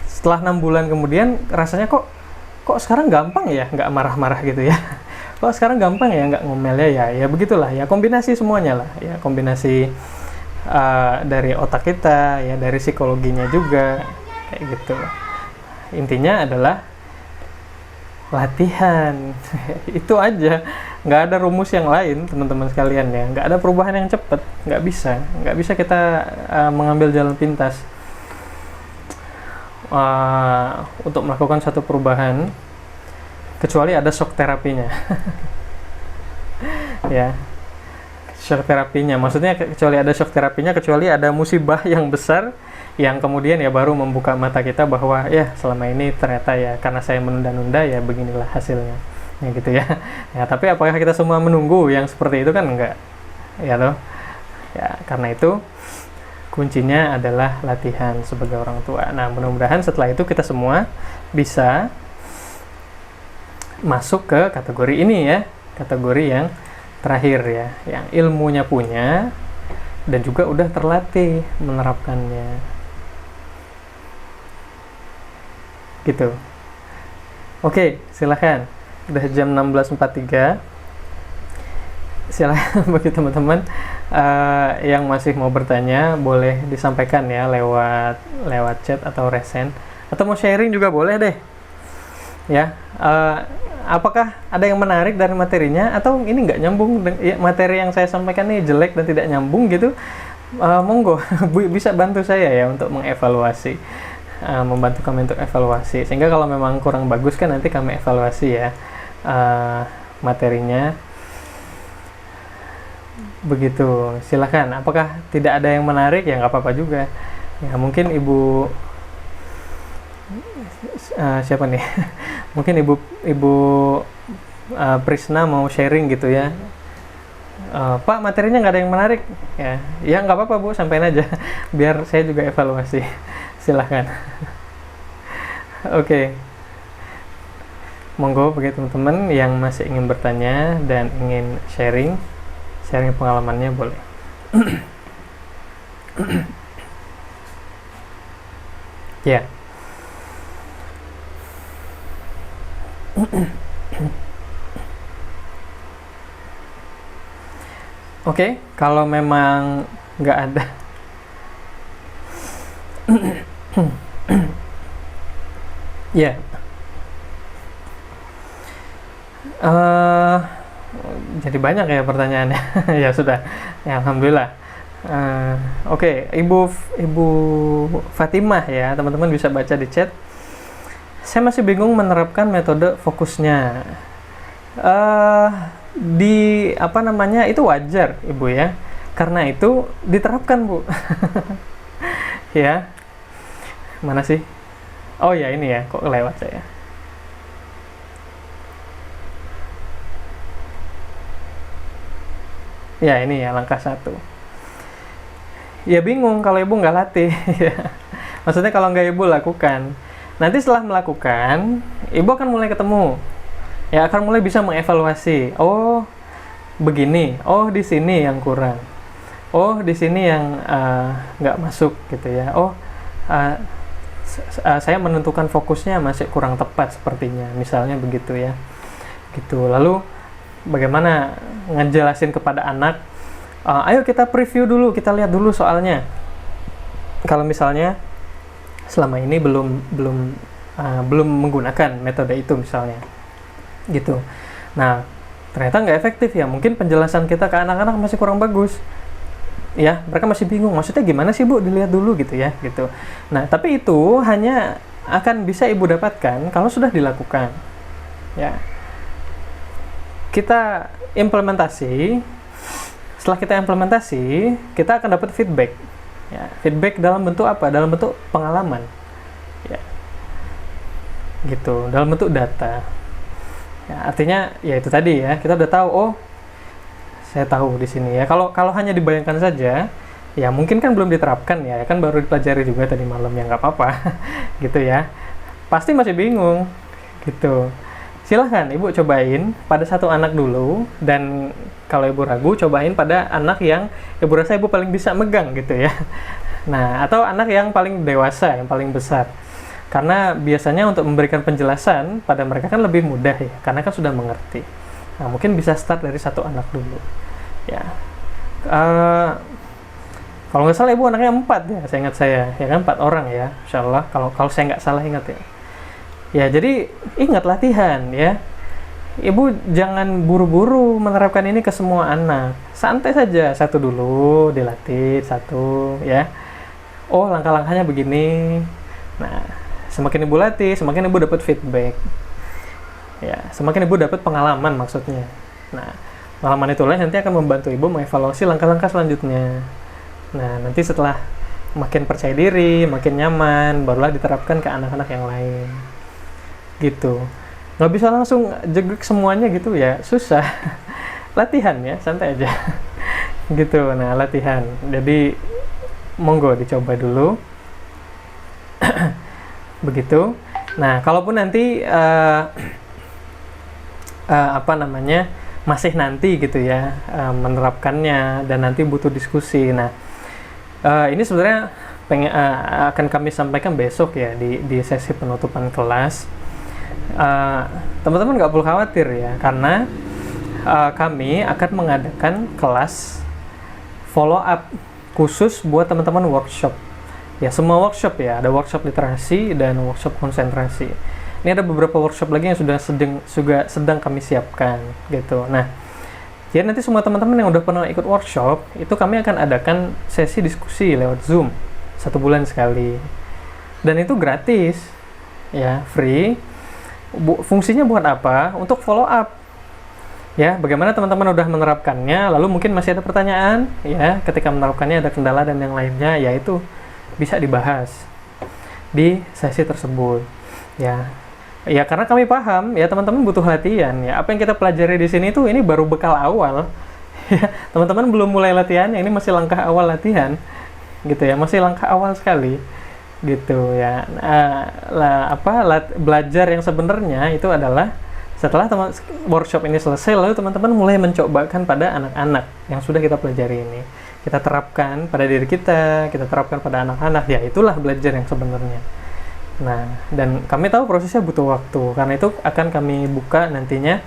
setelah 6 bulan kemudian rasanya kok sekarang gampang ya nggak marah-marah gitu ya. Kok sekarang gampang ya nggak ngomelnya ya begitulah ya, kombinasi semuanya lah ya, kombinasi dari otak kita ya, dari psikologinya juga kayak gitu. Intinya adalah latihan. Itu aja, nggak ada rumus yang lain teman-teman sekalian ya, nggak ada perubahan yang cepat, nggak bisa kita mengambil jalan pintas untuk melakukan satu perubahan kecuali ada shock terapinya. Ya, shock terapinya maksudnya kecuali ada shock terapinya, kecuali ada musibah yang besar yang kemudian ya baru membuka mata kita bahwa ya selama ini ternyata ya karena saya menunda-nunda ya beginilah hasilnya ya gitu ya. Ya tapi apakah kita semua menunggu yang seperti itu? Kan enggak ya toh ya. Karena itu kuncinya adalah latihan sebagai orang tua. Nah, mudah-mudahan setelah itu kita semua bisa masuk ke kategori ini ya, kategori yang terakhir ya, yang ilmunya punya dan juga udah terlatih menerapkannya. Gitu. Oke, silakan. Udah jam 16.43. Silakan bagi teman-teman yang masih mau bertanya boleh disampaikan ya lewat chat atau resen, atau mau sharing juga boleh deh. Ya, apakah ada yang menarik dari materinya atau ini nggak nyambung ya, materi yang saya sampaikan ini jelek dan tidak nyambung gitu, monggo bisa bantu saya ya untuk mengevaluasi, membantu kami untuk evaluasi, sehingga kalau memang kurang bagus kan nanti kami evaluasi ya materinya. Begitu, silakan. Apakah tidak ada yang menarik? Ya nggak apa-apa juga. Ya mungkin ibu siapa nih? Mungkin ibu Prisna mau sharing gitu ya. Pak, materinya nggak ada yang menarik. Ya nggak apa-apa Bu, sampaikan aja. Biar saya juga evaluasi. Silahkan. Oke. Monggo bagi teman-teman yang masih ingin bertanya dan ingin sharing pengalamannya boleh. Ya. Oke, kalau memang nggak ada. Ya. Jadi banyak ya pertanyaannya. Ya sudah, ya alhamdulillah. Oke, Ibu Fatimah ya, teman-teman bisa baca di chat. Saya masih bingung menerapkan metode fokusnya. Di apa namanya, itu wajar Ibu ya, karena itu diterapkan Bu. Ya, mana sih? Oh ya ini ya, kok lewat saya. Ya ini ya langkah 1. Ya bingung kalau Ibu nggak latih. Maksudnya kalau nggak Ibu lakukan, nanti setelah melakukan, Ibu akan mulai ketemu. Ya akan mulai bisa mengevaluasi. Oh begini, oh di sini yang kurang, oh di sini yang nggak masuk gitu ya. Oh saya menentukan fokusnya masih kurang tepat sepertinya, misalnya begitu ya. Gitu. Lalu bagaimana ngejelasin kepada anak, ayo kita preview dulu, kita lihat dulu soalnya. Kalau misalnya selama ini belum menggunakan metode itu misalnya, gitu. Nah, ternyata nggak efektif ya. Mungkin penjelasan kita ke anak-anak masih kurang bagus. Ya, mereka masih bingung. Maksudnya gimana sih Bu? Dilihat dulu gitu ya, gitu. Nah, tapi itu hanya akan bisa Ibu dapatkan kalau sudah dilakukan. Ya. Kita implementasi. Setelah kita implementasi, kita akan dapat feedback. Ya, feedback dalam bentuk apa? Dalam bentuk pengalaman. Ya. Gitu, dalam bentuk data. Ya, artinya ya itu tadi ya, kita udah tahu, oh saya tahu di sini ya. Kalau hanya dibayangkan saja, ya mungkin kan belum diterapkan ya, kan baru dipelajari juga tadi malam, ya nggak apa-apa. Gitu ya. Pasti masih bingung gitu. Silahkan Ibu cobain pada satu anak dulu, dan kalau Ibu ragu cobain pada anak yang Ibu rasa Ibu paling bisa megang gitu ya. Nah, atau anak yang paling dewasa, yang paling besar. Karena biasanya untuk memberikan penjelasan pada mereka kan lebih mudah ya, karena kan sudah mengerti. Nah, mungkin bisa start dari satu anak dulu. Ya. Kalau nggak salah Ibu anaknya 4 ya, saya ingat saya. Ya kan 4 orang ya, insya Allah. Kalau saya nggak salah ingat ya. Ya, jadi ingat latihan ya. Ibu jangan buru-buru menerapkan ini ke semua anak. Santai saja, satu dulu, dilatih, satu ya. Oh, langkah-langkahnya begini. Nah, semakin Ibu latih, semakin Ibu dapat feedback. Ya, semakin Ibu dapat pengalaman maksudnya. Nah, pengalaman itulah nanti akan membantu Ibu mengevaluasi langkah-langkah selanjutnya. Nah, nanti setelah makin percaya diri, makin nyaman, barulah diterapkan ke anak-anak yang lain. Gitu. Nggak bisa langsung jegrek semuanya gitu ya, susah. Latihan ya, santai aja. Gitu, nah latihan. Jadi, monggo dicoba dulu. Begitu. Nah, kalaupun nanti masih nanti gitu ya menerapkannya dan nanti butuh diskusi. Nah, ini sebenarnya akan kami sampaikan besok ya di sesi penutupan kelas. Teman-teman nggak perlu khawatir ya, karena kami akan mengadakan kelas follow up khusus buat teman-teman workshop. Ya, semua workshop ya, ada workshop literasi dan workshop konsentrasi. Ini ada beberapa workshop lagi yang sudah sedang kami siapkan gitu. Nah, jadi nanti semua teman-teman yang udah pernah ikut workshop, itu kami akan adakan sesi diskusi lewat Zoom 1 bulan sekali. Dan itu gratis. Ya, free. Fungsinya buat apa? Untuk follow up. Ya, bagaimana teman-teman udah menerapkannya, lalu mungkin masih ada pertanyaan, ya, ketika menerapkannya ada kendala dan yang lainnya, yaitu bisa dibahas di sesi tersebut. Ya, ya karena kami paham, ya teman-teman butuh latihan, ya. Apa yang kita pelajari di sini tuh ini baru bekal awal. Ya, teman-teman belum mulai latihan, ini masih langkah awal latihan, gitu ya, masih langkah awal sekali, gitu ya. Belajar yang sebenarnya itu adalah setelah workshop ini selesai, lalu teman-teman mulai mencobakan pada anak-anak yang sudah kita pelajari ini. Kita terapkan pada diri kita terapkan pada anak-anak, ya itulah belajar yang sebenarnya. Nah, dan kami tahu prosesnya butuh waktu, karena itu akan kami buka nantinya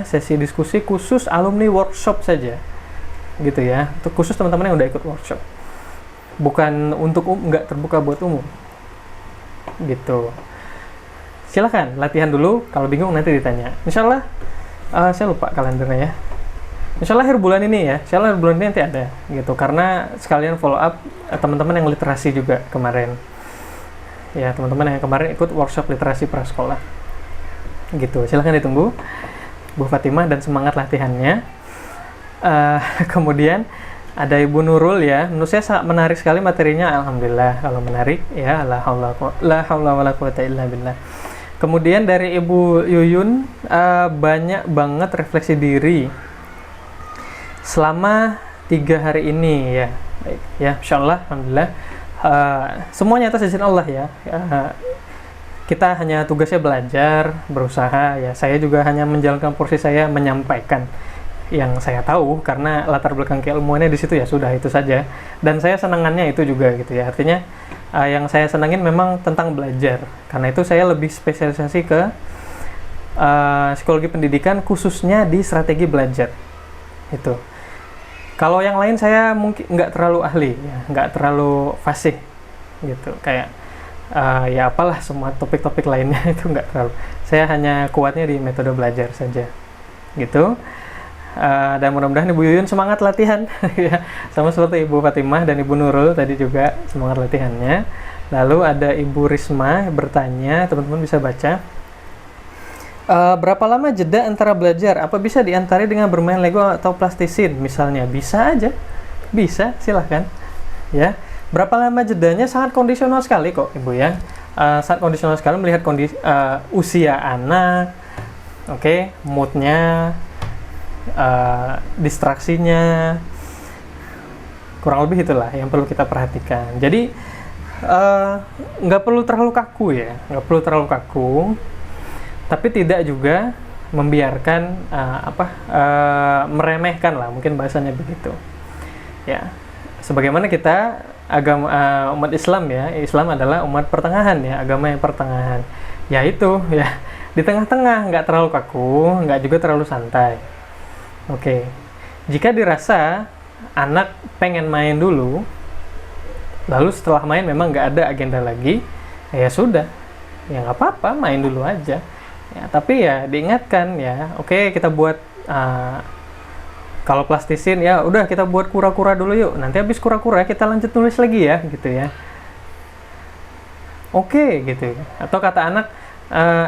sesi diskusi khusus alumni workshop saja, gitu ya, untuk khusus teman-teman yang udah ikut workshop, bukan untuk nggak terbuka buat umum, gitu. Silakan latihan dulu, kalau bingung nanti ditanya. Insyaallah, saya lupa kalendernya ya. Insyaallah akhir bulan ini ya, insyaallah akhir bulan ini nanti ada, gitu. Karena sekalian follow up teman-teman yang literasi juga kemarin. Ya, teman-teman yang kemarin ikut workshop literasi prasekolah. Gitu, silakan ditunggu Bu Fatimah dan semangat latihannya. Kemudian ada Ibu Nurul ya, menurut saya sangat menarik sekali materinya, alhamdulillah. Kalau menarik ya, la haula wala quwata illa billah. Kemudian dari Ibu Yuyun, banyak banget refleksi diri selama 3 hari ini ya. Baik ya, insyaallah, alhamdulillah. Semuanya atas izin Allah ya. Kita hanya tugasnya belajar, berusaha ya. Saya juga hanya menjalankan porsi saya, menyampaikan yang saya tahu, karena latar belakang keilmuannya di situ ya, sudah itu saja. Dan saya senangannya itu juga gitu ya. Artinya yang saya senangin memang tentang belajar. Karena itu saya lebih spesialisasi ke psikologi pendidikan, khususnya di strategi belajar. Itu. Kalau yang lain saya mungkin nggak terlalu ahli, ya, nggak terlalu fasih, gitu. Kayak ya apalah semua topik-topik lainnya itu nggak terlalu. Saya hanya kuatnya di metode belajar saja, gitu. Dan mudah-mudahan Ibu Yuyun semangat latihan ya, sama seperti Ibu Fatimah dan Ibu Nurul tadi juga semangat latihannya. Lalu ada Ibu Risma bertanya, teman-teman bisa baca, berapa lama jeda antara belajar? Apa bisa diantari dengan bermain Lego atau plastisin misalnya? Bisa aja, bisa, silahkan ya. Berapa lama jedanya sangat kondisional sekali kok Ibu ya, sangat kondisional sekali melihat kondisi usia anak, oke, moodnya, distraksinya, kurang lebih itulah yang perlu kita perhatikan. Jadi nggak perlu terlalu kaku ya, nggak perlu terlalu kaku, tapi tidak juga membiarkan meremehkan lah, mungkin bahasanya begitu ya. Sebagaimana kita umat Islam ya, Islam adalah umat pertengahan ya, agama yang pertengahan, yaitu ya di tengah-tengah, nggak terlalu kaku, nggak juga terlalu santai. Oke, jika dirasa anak pengen main dulu, lalu setelah main memang nggak ada agenda lagi, ya sudah, ya nggak apa-apa, main dulu aja. Ya, tapi ya diingatkan ya, oke, kita buat kalau plastisin ya udah kita buat kura-kura dulu yuk. Nanti habis kura-kura kita lanjut nulis lagi ya, gitu ya. Oke, gitu. Atau kata anak,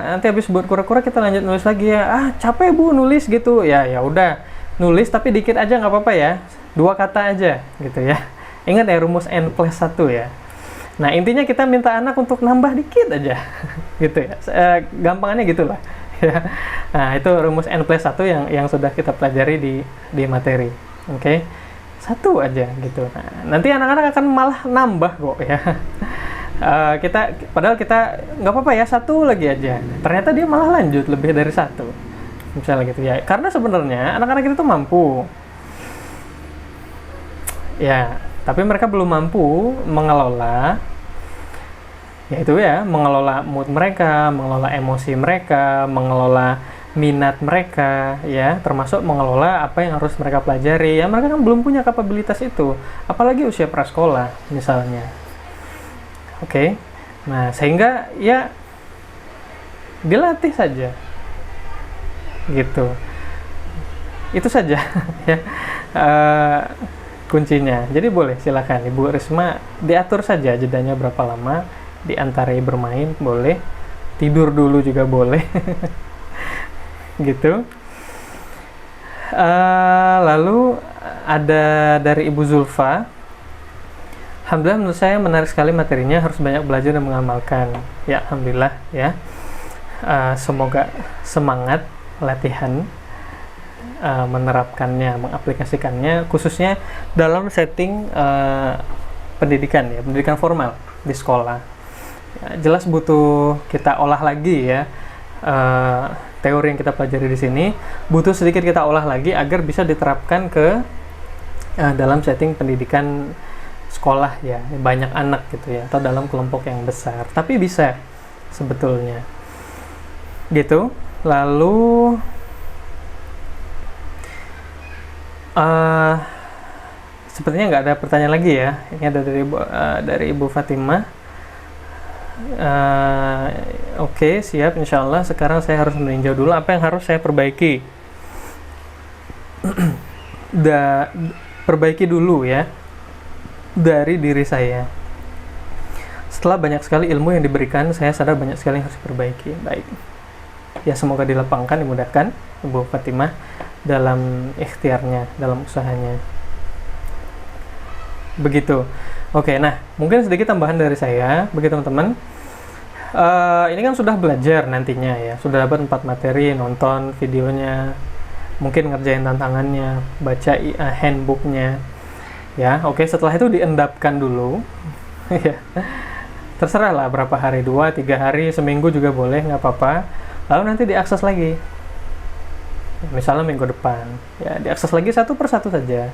nanti habis buat kura-kura kita lanjut nulis lagi ya. Capek Bu nulis gitu. Ya udah, nulis tapi dikit aja nggak apa-apa ya. 2 kata aja gitu ya. Ingat ya rumus N+1 ya. Nah, intinya kita minta anak untuk nambah dikit aja. Gitu ya. Gampangannya gitulah. Ya. Nah, itu rumus N+1 yang sudah kita pelajari di materi. Oke. 1 aja gitu. Nah, nanti anak-anak akan malah nambah kok ya. Padahal kita nggak apa-apa ya, 1 lagi aja. Ternyata dia malah lanjut lebih dari 1. Misalnya gitu ya. Karena sebenarnya anak-anak itu tuh mampu. Ya, tapi mereka belum mampu mengelola, yaitu ya, mengelola mood mereka, mengelola emosi mereka, mengelola minat mereka, ya, termasuk mengelola apa yang harus mereka pelajari. Ya, mereka kan belum punya kapabilitas itu, apalagi usia prasekolah misalnya. Oke. Nah, sehingga ya dilatih saja. Gitu. Itu saja ya. Kuncinya. Jadi boleh silakan Ibu Risma diatur saja jedanya berapa lama, diantara bermain boleh, tidur dulu juga boleh. gitu. Lalu ada dari Ibu Zulfa. Alhamdulillah, menurut saya menarik sekali materinya, harus banyak belajar dan mengamalkan. Ya, alhamdulillah ya. Semoga semangat latihan menerapkannya, mengaplikasikannya, khususnya dalam setting pendidikan ya, pendidikan formal di sekolah. Ya, jelas butuh kita olah lagi ya. Teori yang kita pelajari di sini butuh sedikit kita olah lagi agar bisa diterapkan ke dalam setting pendidikan sekolah ya, banyak anak gitu ya, atau dalam kelompok yang besar. Tapi bisa sebetulnya gitu. Lalu sepertinya nggak ada pertanyaan lagi ya. Ini ada dari Ibu Fatimah. Oke, siap, insya Allah. Sekarang saya harus meninjau dulu apa yang harus saya perbaiki. Perbaiki dulu ya dari diri saya. Setelah banyak sekali ilmu yang diberikan, saya sadar banyak sekali yang harus diperbaiki. Baik ya, semoga dilapangkan, dimudahkan Ibu Fatimah dalam ikhtiarnya, dalam usahanya. Begitu. Oke, nah mungkin sedikit tambahan dari saya, begitu teman-teman. Ini kan sudah belajar nantinya ya, sudah dapat 4 materi, nonton videonya, mungkin ngerjain tantangannya, baca handbooknya, ya. Oke, setelah itu diendapkan dulu, ya. Terserah lah berapa hari, 2, 3 hari, seminggu juga boleh, nggak apa-apa. Lalu nanti diakses lagi, misalnya minggu depan, ya diakses lagi satu persatu saja,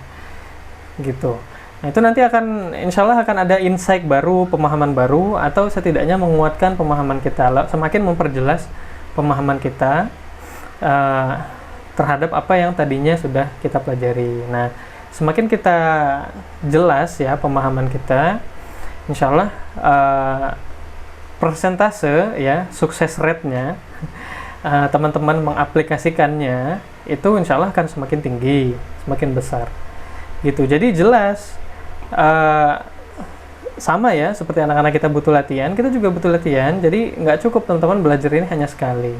gitu. Nah, itu nanti akan, insya Allah akan ada insight baru, pemahaman baru, atau setidaknya menguatkan pemahaman kita, semakin memperjelas pemahaman kita terhadap apa yang tadinya sudah kita pelajari. Nah, semakin kita jelas ya pemahaman kita, insya Allah persentase ya, sukses rate-nya, teman-teman mengaplikasikannya, itu insya Allah akan semakin tinggi, semakin besar. Gitu, jadi jelas. Sama ya, seperti anak-anak kita butuh latihan, kita juga butuh latihan. Jadi nggak cukup teman-teman belajar ini hanya sekali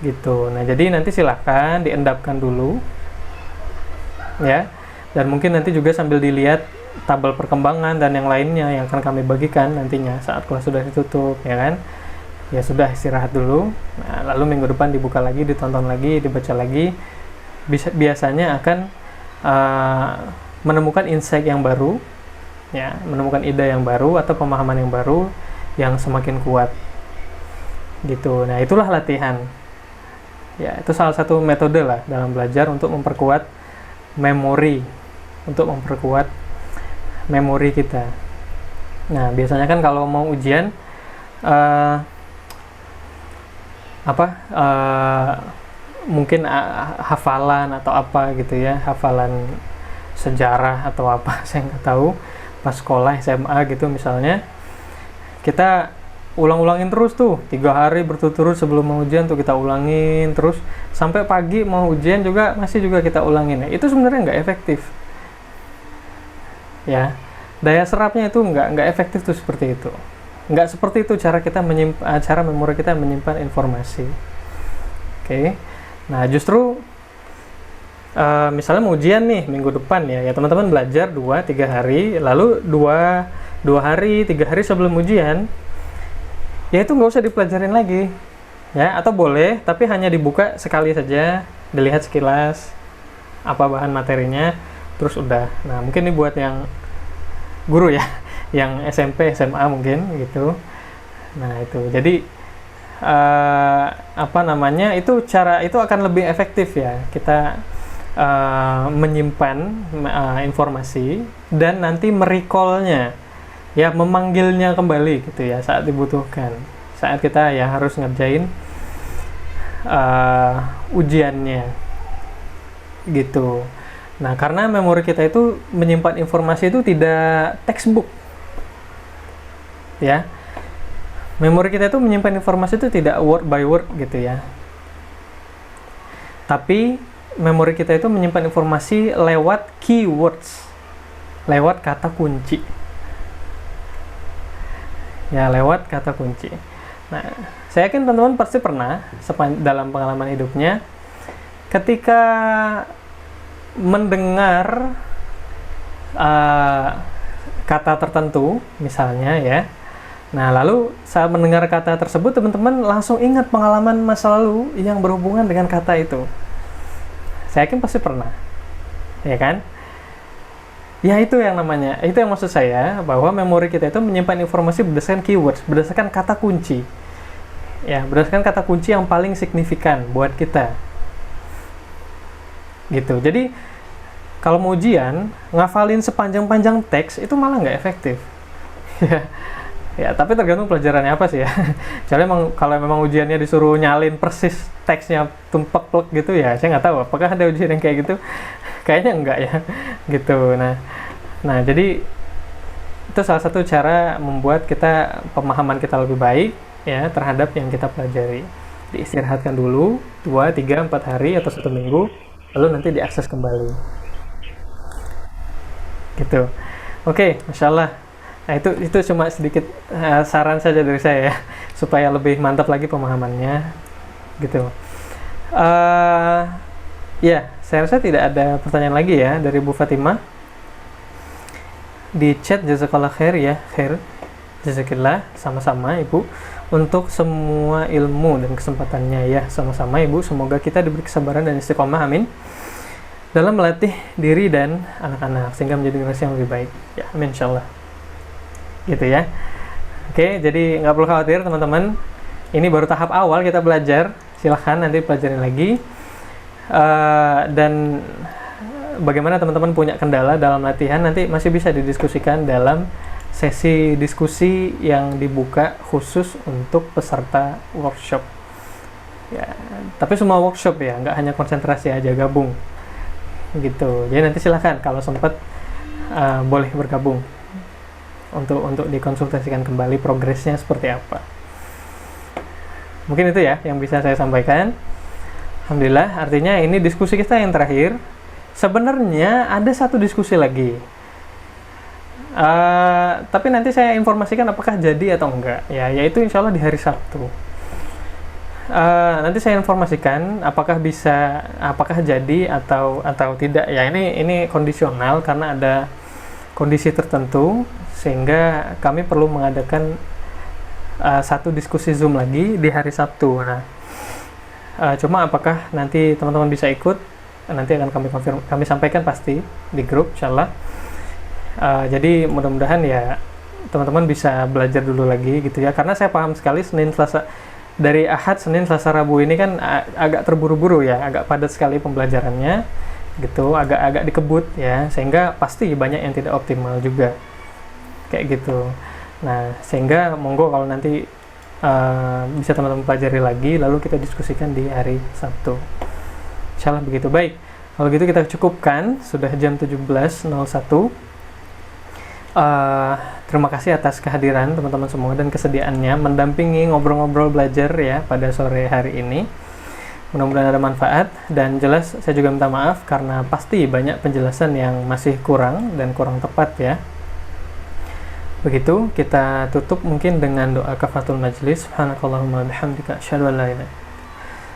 gitu. Nah, jadi nanti silahkan diendapkan dulu ya, dan mungkin nanti juga sambil dilihat tabel perkembangan dan yang lainnya yang akan kami bagikan nantinya saat kelas sudah ditutup, ya kan. Ya sudah, istirahat dulu. Nah, lalu minggu depan dibuka lagi, ditonton lagi, dibaca lagi. Biasanya akan menemukan insight yang baru, ya, menemukan ide yang baru atau pemahaman yang baru yang semakin kuat, gitu. Nah, itulah latihan. Ya, itu salah satu metode lah dalam belajar untuk memperkuat memori, kita. Nah, biasanya kan kalau mau ujian, mungkin hafalan atau apa gitu ya, hafalan sejarah atau apa, saya nggak tahu, pas sekolah SMA gitu misalnya, kita ulang-ulangin terus tuh 3 hari berturut-turut sebelum mau ujian tuh kita ulangin terus sampai pagi mau ujian juga masih kita ulangin. Itu sebenarnya nggak efektif ya, daya serapnya itu nggak efektif tuh, seperti itu. Nggak seperti itu cara memori kita menyimpan informasi. Oke. Nah, justru misalnya mau ujian nih minggu depan ya teman-teman belajar 2-3 hari, lalu 2 hari 3 hari sebelum ujian ya itu nggak usah dipelajarin lagi ya, atau boleh tapi hanya dibuka sekali saja, dilihat sekilas apa bahan materinya, terus udah. Nah, mungkin ini buat yang guru ya, yang SMP SMA mungkin gitu. Nah, itu jadi itu cara itu akan lebih efektif ya, kita menyimpan informasi dan nanti merecallnya ya, memanggilnya kembali gitu ya saat dibutuhkan, saat kita ya harus ngerjain ujiannya gitu. Nah, karena memori kita itu menyimpan informasi itu tidak textbook ya, memori kita itu menyimpan informasi itu tidak word by word gitu ya, tapi memori kita itu menyimpan informasi lewat keywords, lewat kata kunci ya, lewat kata kunci. Nah, Saya yakin teman-teman pasti pernah dalam pengalaman hidupnya ketika mendengar kata tertentu misalnya ya. Nah, lalu saat mendengar kata tersebut teman-teman langsung ingat pengalaman masa lalu yang berhubungan dengan kata itu. Saya yakin pasti pernah. Ya kan? Ya itu yang namanya, itu yang maksud saya bahwa memori kita itu menyimpan informasi berdasarkan keywords, berdasarkan kata kunci. Ya, berdasarkan kata kunci yang paling signifikan buat kita. Gitu. Jadi kalau mau ujian, ngafalin sepanjang-panjang teks itu malah nggak efektif. Ya, tapi tergantung pelajarannya apa sih ya. Soalnya kalau memang ujiannya disuruh nyalin persis teksnya tumplek-plek gitu ya, saya nggak tahu apakah ada ujian yang kayak gitu. Kayaknya enggak ya, gitu. Nah jadi itu salah satu cara membuat pemahaman kita lebih baik ya terhadap yang kita pelajari. Diistirahatkan dulu 2, 3, 4 hari atau 1 minggu, lalu nanti diakses kembali. Gitu. Oke, Masya Allah. Nah itu cuma sedikit saran saja dari saya ya, supaya lebih mantap lagi pemahamannya, gitu. Ya, saya rasa tidak ada pertanyaan lagi ya dari Bu Fatimah. Di chat jazakallah khair ya, khair. Jazakillah, sama-sama Ibu untuk semua ilmu dan kesempatannya ya, sama-sama Ibu. Semoga kita diberi kesabaran dan istiqomah, amin. Dalam melatih diri dan anak-anak sehingga menjadi generasi yang lebih baik. Ya, amin insyaallah. Gitu ya. Oke, jadi nggak perlu khawatir teman-teman. Ini baru tahap awal kita belajar. Silahkan nanti pelajarin lagi. Dan bagaimana teman-teman punya kendala dalam latihan nanti masih bisa didiskusikan dalam sesi diskusi yang dibuka khusus untuk peserta workshop. Ya, tapi semua workshop ya, nggak hanya konsentrasi aja, gabung. Gitu. Jadi nanti silahkan kalau sempat boleh bergabung. Untuk dikonsultasikan kembali progresnya seperti apa. Mungkin itu ya yang bisa saya sampaikan. Alhamdulillah, artinya ini diskusi kita yang terakhir. Sebenarnya ada satu diskusi lagi. Tapi nanti saya informasikan apakah jadi atau enggak. Ya, yaitu insya Allah di hari Sabtu. Nanti saya informasikan apakah jadi atau tidak. Ya ini kondisional karena ada kondisi tertentu sehingga kami perlu mengadakan satu diskusi Zoom lagi di hari Sabtu. Nah, cuma apakah nanti teman-teman bisa ikut? Nanti akan kami sampaikan pasti di grup, insyaallah. Jadi mudah-mudahan ya teman-teman bisa belajar dulu lagi gitu ya. Karena saya paham sekali dari Ahad, Senin, Selasa, Rabu ini kan agak terburu-buru ya, agak padat sekali pembelajarannya gitu, agak dikebut ya, sehingga pasti banyak yang tidak optimal juga. Kayak gitu. Nah, sehingga monggo kalau nanti bisa teman-teman pelajari lagi, lalu kita diskusikan di hari Sabtu. Insyaallah begitu. Baik, kalau gitu kita cukupkan, sudah jam 17.01. Terima kasih atas kehadiran teman-teman semua dan kesediaannya mendampingi ngobrol-ngobrol belajar ya pada sore hari ini. Mudah-mudahan ada manfaat, dan jelas saya juga minta maaf karena pasti banyak penjelasan yang masih kurang dan kurang tepat ya. Begitu, kita tutup mungkin dengan doa kafaratul majlis. Subhanakallahumma bihamdika asyhadu an la ilaha illa anta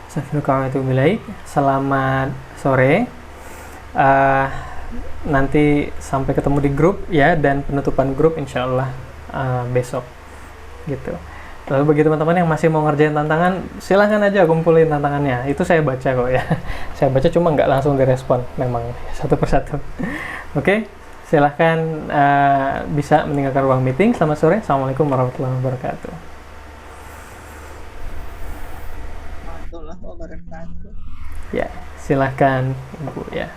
astaghfiruka wa atubu ilaik. Selamat sore. Nanti sampai ketemu di grup ya, dan penutupan grup insyaallah besok. Gitu. Lalu bagi teman-teman yang masih mau ngerjain tantangan, silahkan aja kumpulin tantangannya. Itu saya baca kok ya. Saya baca cuma nggak langsung direspon, memang satu persatu. Oke, silahkan bisa meninggalkan ruang meeting. Selamat sore. Assalamualaikum warahmatullahi wabarakatuh. Warahmatullahi wabarakatuh. Ya, silahkan Ibu ya.